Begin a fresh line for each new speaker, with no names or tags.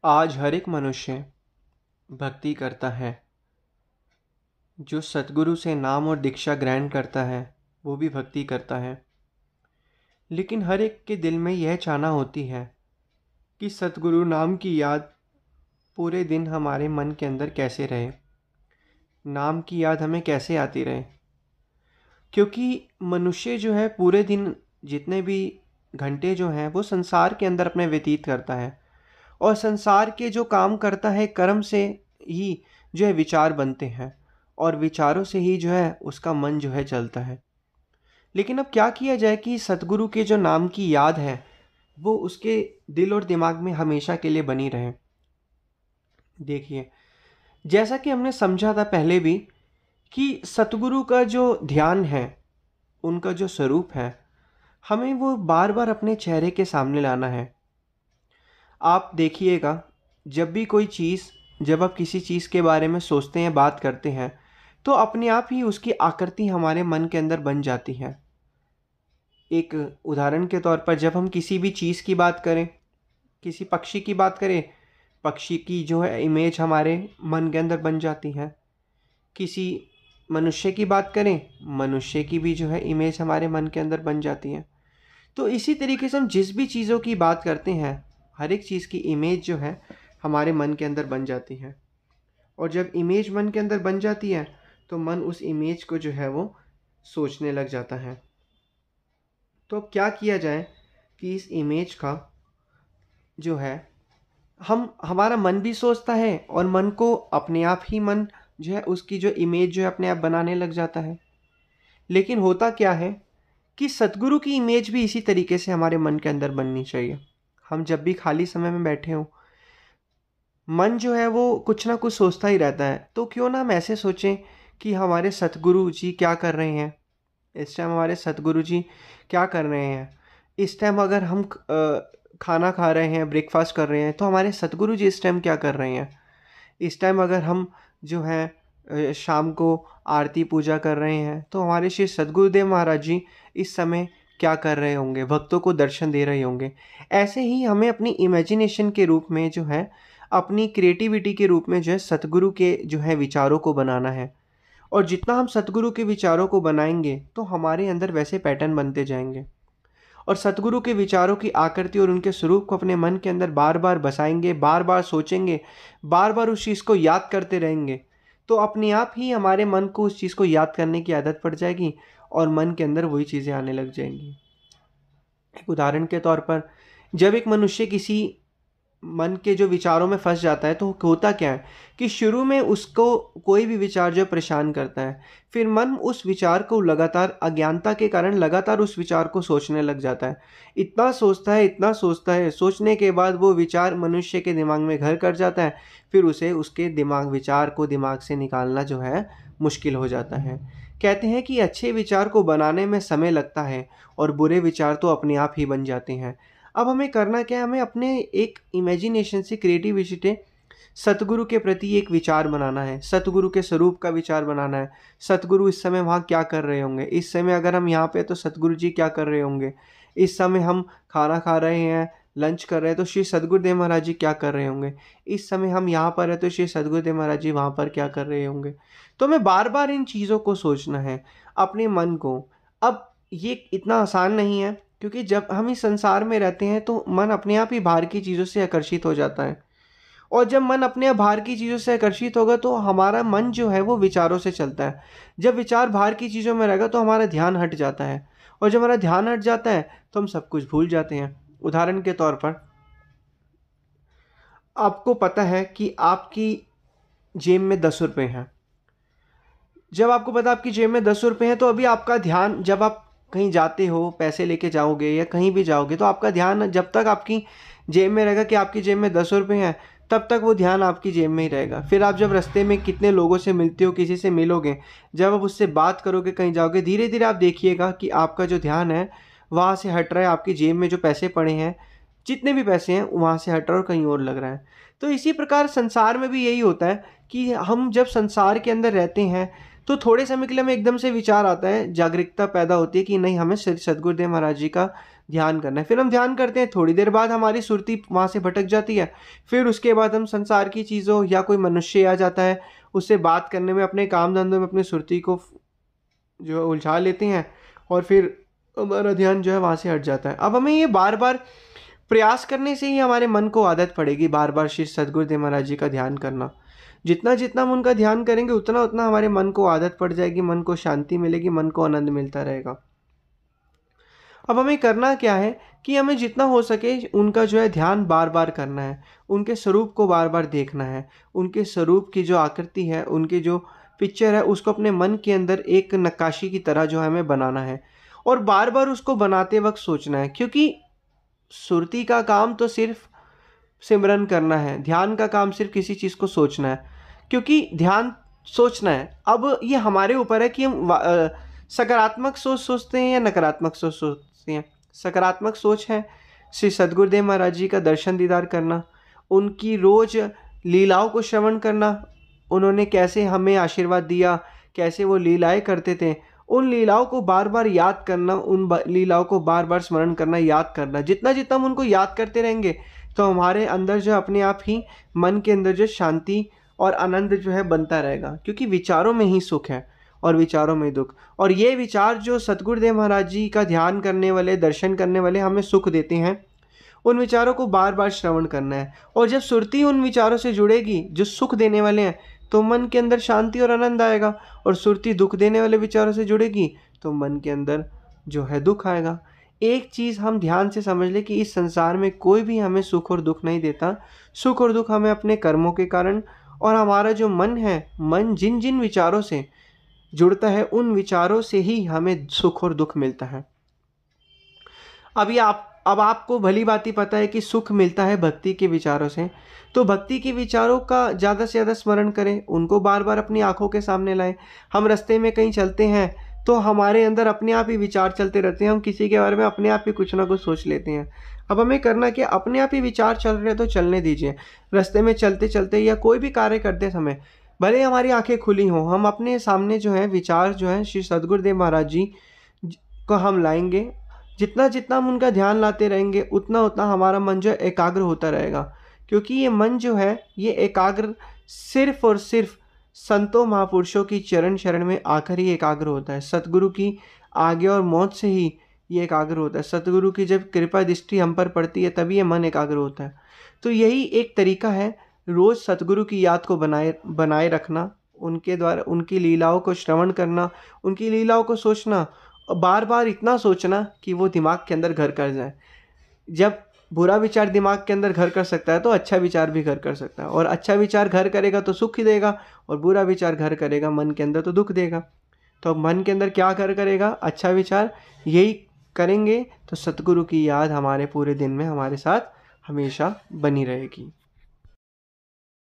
आज हर एक मनुष्य भक्ति करता है। जो सतगुरु से नाम और दीक्षा ग्रहण करता है वो भी भक्ति करता है। लेकिन हर एक के दिल में यह चाहना होती है कि सतगुरु नाम की याद पूरे दिन हमारे मन के अंदर कैसे रहे, नाम की याद हमें कैसे आती रहे। क्योंकि मनुष्य जो है पूरे दिन जितने भी घंटे जो हैं वो संसार के अंदर अपने व्यतीत करता है, और संसार के जो काम करता है कर्म से ही जो है विचार बनते हैं, और विचारों से ही जो है उसका मन जो है चलता है। लेकिन अब क्या किया जाए कि सतगुरु के जो नाम की याद है वो उसके दिल और दिमाग में हमेशा के लिए बनी रहे। देखिए, जैसा कि हमने समझा था पहले भी कि सतगुरु का जो ध्यान है, उनका जो स्वरूप है, हमें वो बार बार अपने चेहरे के सामने लाना है। आप देखिएगा, जब भी कोई चीज़ जब आप किसी चीज़ के बारे में सोचते हैं, बात करते हैं, तो अपने आप ही उसकी आकृति हमारे मन के अंदर बन जाती है। एक उदाहरण के तौर पर जब हम किसी भी चीज़ की बात करें, किसी पक्षी की बात करें, पक्षी की जो है इमेज हमारे मन के अंदर बन जाती है। किसी मनुष्य की बात करें, मनुष्य की भी जो है इमेज हमारे मन के अंदर बन जाती है। तो इसी तरीके से हम जिस भी चीज़ों की बात करते हैं, हर एक चीज़ की इमेज जो है हमारे मन के अंदर बन जाती है। और जब इमेज मन के अंदर बन जाती है तो मन उस इमेज को जो है वो सोचने लग जाता है। तो अब क्या किया जाए कि इस इमेज का जो है हमारा मन भी सोचता है, और मन को अपने आप ही मन जो है उसकी जो इमेज जो है अपने आप बनाने लग जाता है। लेकिन होता क्या है कि सतगुरु की इमेज भी इसी तरीके से हमारे मन के अंदर बननी चाहिए। हम जब भी खाली समय में बैठे हों, मन जो है वो कुछ ना कुछ सोचता ही रहता है, तो क्यों ना हम ऐसे सोचें कि हमारे सतगुरु जी क्या कर रहे हैं इस टाइम। हमारे सतगुरु जी क्या कर रहे हैं इस टाइम। अगर हम खाना खा रहे हैं, ब्रेकफास्ट कर रहे हैं, तो हमारे सतगुरु जी इस टाइम क्या कर रहे हैं इस टाइम। अगर हम जो है शाम को आरती पूजा कर रहे हैं, तो हमारे श्री सतगुरुदेव महाराज जी इस समय क्या कर रहे होंगे, भक्तों को दर्शन दे रहे होंगे। ऐसे ही हमें अपनी इमेजिनेशन के रूप में जो है, अपनी क्रिएटिविटी के रूप में जो है सतगुरु के जो है विचारों को बनाना है। और जितना हम सतगुरु के विचारों को बनाएंगे तो हमारे अंदर वैसे पैटर्न बनते जाएंगे, और सतगुरु के विचारों की आकृति और उनके स्वरूप को अपने मन के अंदर बार बार बसाएंगे, बार बार सोचेंगे, बार बार उस चीज़ को याद करते रहेंगे, तो अपने आप ही हमारे मन को उस चीज़ को याद करने की आदत पड़ जाएगी, और मन के अंदर वही चीज़ें आने लग जाएंगी। एक उदाहरण के तौर पर, जब एक मनुष्य किसी मन के जो विचारों में फंस जाता है, तो होता क्या है कि शुरू में उसको कोई भी विचार जो परेशान करता है, फिर मन उस विचार को लगातार अज्ञानता के कारण लगातार उस विचार को सोचने लग जाता है। इतना सोचता है, इतना सोचता है, सोचने के बाद वो विचार मनुष्य के दिमाग में घर कर जाता है। फिर उसे उसके विचार को दिमाग से निकालना जो है मुश्किल हो जाता है। कहते हैं कि अच्छे विचार को बनाने में समय लगता है, और बुरे विचार तो अपने आप ही बन जाते हैं। अब हमें करना क्या है, हमें अपने एक इमेजिनेशन से, क्रिएटिविटी से सतगुरु के प्रति एक विचार बनाना है, सतगुरु के स्वरूप का विचार बनाना है। सतगुरु इस समय वहाँ क्या कर रहे होंगे, इस समय अगर हम यहाँ पे तो सतगुरु जी क्या कर रहे होंगे। इस समय हम खाना खा रहे हैं, लंच कर रहे हैं, तो श्री सतगुरुदेव महाराज जी क्या कर रहे होंगे। इस समय हम यहाँ पर है तो श्री सतगुरुदेव महाराज जी वहाँ पर क्या कर रहे होंगे। तो हमें बार बार इन चीज़ों को सोचना है अपने मन को। अब ये इतना आसान नहीं है, क्योंकि जब हम इस संसार में रहते हैं तो मन अपने आप ही बाहर की चीज़ों से आकर्षित हो जाता है। और जब मन अपने आप बाहर की चीज़ों से आकर्षित होगा तो हमारा मन जो है वो विचारों से चलता है। जब विचार बाहर की चीज़ों में रहेगा तो हमारा ध्यान हट जाता है, और जब हमारा ध्यान हट जाता है तो हम सब कुछ भूल जाते हैं। उदाहरण के तौर पर, आपको पता है कि आपकी जेब में 10 रुपये हैं। जब आपको पता आपकी जेब में 10 रुपये हैं, तो अभी आपका ध्यान, जब आप कहीं जाते हो, पैसे लेके जाओगे या कहीं भी जाओगे, तो आपका ध्यान जब तक आपकी जेब में रहेगा कि आपकी जेब में 10 रुपये हैं, तब तक वो ध्यान आपकी जेब में ही रहेगा। फिर आप जब रास्ते में कितने लोगों से मिलते हो, किसी से मिलोगे, जब आप उससे बात करोगे, कहीं जाओगे, धीरे धीरे आप देखिएगा कि आपका जो ध्यान है वहाँ से हट रहा है, आपकी जेब में जो पैसे पड़े हैं, जितने भी पैसे हैं वहाँ से हट रहा है और कहीं और लग रहा है। तो इसी प्रकार संसार में भी यही होता है कि हम जब संसार के अंदर रहते हैं तो थोड़े समय के लिए हमें एकदम से विचार आता है, जागरूकता पैदा होती है कि नहीं, हमें सदगुरुदेव महाराज जी का ध्यान करना है। फिर हम ध्यान करते हैं, थोड़ी देर बाद हमारी सुरती वहाँ से भटक जाती है, फिर उसके बाद हम संसार की चीज़ों या कोई मनुष्य आ जाता है, उससे बात करने में, अपने काम धंधों में अपनी सुरती को जो है उलझा लेते हैं, और फिर हमारा ध्यान जो है वहाँ से हट जाता है। अब हमें ये बार बार प्रयास करने से ही हमारे मन को आदत पड़ेगी बार बार श्री सद्गुरुदेव महाराज जी का ध्यान करना। जितना जितना हम उनका ध्यान करेंगे उतना उतना हमारे मन को आदत पड़ जाएगी, मन को शांति मिलेगी, मन को आनंद मिलता रहेगा। अब हमें करना क्या है कि हमें जितना हो सके उनका जो है ध्यान बार बार करना है, उनके स्वरूप को बार बार देखना है, उनके स्वरूप की जो आकृति है, उनके जो पिक्चर है, उसको अपने मन के अंदर एक नक्काशी की तरह जो है हमें बनाना है, और बार बार उसको बनाते वक्त सोचना है। क्योंकि सुरती का काम तो सिर्फ सिमरन करना है, ध्यान का काम सिर्फ किसी चीज़ को सोचना है, क्योंकि ध्यान सोचना है। अब ये हमारे ऊपर है कि हम सकारात्मक सोच सोचते हैं या नकारात्मक सोच सोचते हैं। सकारात्मक सोच है श्री सद्गुरुदेव महाराज जी का दर्शन दीदार करना, उनकी रोज लीलाओं को श्रवण करना, उन्होंने कैसे हमें आशीर्वाद दिया, कैसे वो लीलाएं करते थे, उन लीलाओं को बार बार याद करना, उन लीलाओं को बार बार स्मरण करना, याद करना। जितना जितना हम उनको याद करते रहेंगे तो हमारे अंदर जो अपने आप ही मन के अंदर जो शांति और आनंद जो है बनता रहेगा। क्योंकि विचारों में ही सुख है और विचारों में दुख, और ये विचार जो सद्गुरुदेव महाराज जी का ध्यान करने वाले, दर्शन करने वाले हमें सुख देते हैं, उन विचारों को बार बार श्रवण करना है। और जब सुरती उन विचारों से जुड़ेगी जो सुख देने वाले हैं तो मन के अंदर शांति और आनंद आएगा, और सुरती दुख देने वाले विचारों से जुड़ेगी तो मन के अंदर जो है दुख आएगा। एक चीज़ हम ध्यान से समझ ले कि इस संसार में कोई भी हमें सुख और दुख नहीं देता। सुख और दुख हमें अपने कर्मों के कारण, और हमारा जो मन है, मन जिन जिन विचारों से जुड़ता है उन विचारों से ही हमें सुख और दुख मिलता है। अब आपको भली भांति पता है कि सुख मिलता है भक्ति के विचारों से, तो भक्ति के विचारों का ज़्यादा से ज़्यादा स्मरण करें, उनको बार बार अपनी आंखों के सामने लाएं। हम रास्ते में कहीं चलते हैं तो हमारे अंदर अपने आप ही विचार चलते रहते हैं, हम किसी के बारे में अपने आप ही कुछ ना कुछ सोच लेते हैं। अब हमें करना क्या, अपने आप ही विचार चल रहे हैं तो चलने दीजिए। रास्ते में चलते चलते या कोई भी कार्य करते समय भले हमारी आंखें खुली हों, हम अपने सामने जो है विचार जो है श्री सद्गुरुदेव महाराज जी को हम लाएंगे। जितना जितना हम उनका ध्यान लाते रहेंगे उतना उतना हमारा मन जो है एकाग्र होता रहेगा। क्योंकि ये मन जो है ये एकाग्र सिर्फ और सिर्फ संतों महापुरुषों की चरण शरण में आकर ही एकाग्र होता है। सतगुरु की आज्ञा और मौत से ही ये एकाग्र होता है। सतगुरु की जब कृपा दृष्टि हम पर पड़ती है तभी ये मन एकाग्र होता है। तो यही एक तरीका है रोज़ सतगुरु की याद को बनाए रखना, उनके द्वारा उनकी लीलाओं को श्रवण करना, उनकी लीलाओं को सोचना, बार बार इतना सोचना कि वो दिमाग के अंदर घर कर जाए। जब बुरा विचार दिमाग के अंदर घर कर सकता है तो अच्छा विचार भी घर कर सकता है, और अच्छा विचार घर करेगा तो सुख ही देगा, और बुरा विचार घर करेगा मन के अंदर तो दुख देगा। तो मन के अंदर क्या घर करेगा, अच्छा विचार। यही करेंगे तो सतगुरु की याद हमारे पूरे दिन में हमारे साथ हमेशा बनी रहेगी।